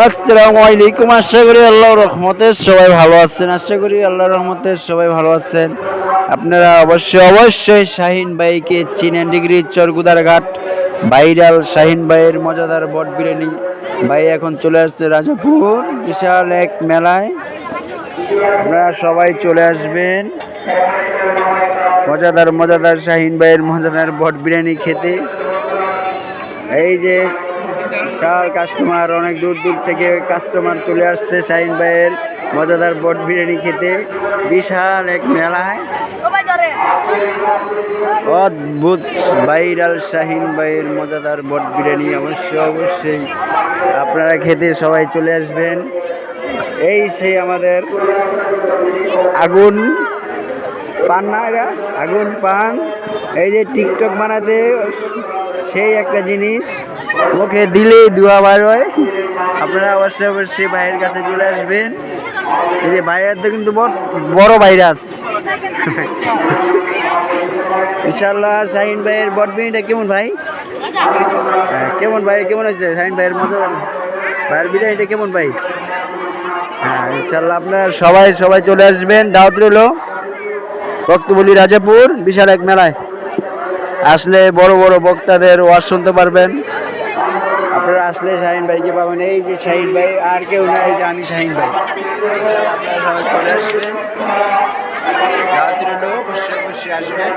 আসসালামু আলাইকুম। আশা করি আল্লাহর রহমতে সবাই ভালো আছেন। আশা করি আল্লাহর রহমতে সবাই ভালো আছেন। আপনারা অবশ্যই শাহিন ভাইকে চিনেন। ডিগ্রি চরগুদার ঘাট ভাইরাল শাহিন ভাইয়ের মজাদার বট বিরিয়ানি। ভাই এখন চলে আসছে রাজাপুর বিশাল এক মেলায়। আপনারা সবাই চলে আসবেন মজাদার শাহিন ভাইয়ের মজাদার বট বিরিয়ানি খেতে। এই যে বিশাল কাস্টমার, অনেক দূর দূর থেকে কাস্টমার চলে আসছে শাহিন ভাইয়ের মজাদার বট বিরিয়ানি খেতে। বিশাল এক মেলায় অদ্ভুত ভাইরাল শাহিন ভাইয়ের মজাদার বট বিরিয়ানি। অবশ্যই আপনারা খেতে সবাই চলে আসবেন। এই সে আমাদের আগুন পান, না এরা আগুন পান। এই যে টিকটক বানাতে সেই একটা জিনিস, মুখে দিলেই ধোঁয়া বার হয়। আপনারা অবশ্যই ভাইয়ের কাছে চলে আসবেন। এই যে ভাইয়ের তো কিন্তু বড় ভাইরাস। ইনশাল্লাহ শাহিন ভাইয়ের বট বিরিয়ানিটা কেমন ভাই? কেমন ভাই, কেমন হয়েছে শাহিন ভাইয়ের মজা? ভাইয়ের বিরিয়ানিটা কেমন ভাই? হ্যাঁ ইনশাল্লাহ আপনারা সবাই চলে আসবেন। দাওয়াত রইল বক্তবলী রাজাপুর বিশাল এক মেলায়। আসলে বড় বক্তাদের ওয়াজ শুনতে পারবেন। আপনারা আসলে শাহিন ভাইকে পাবেন। এই যে শাহিন ভাই, আর কেউ না, এই যে আমি শাহিন ভাই। আপনারা সবাই চলে আসবেন। দাওয়াত রইল, অবশ্যই আসবেন।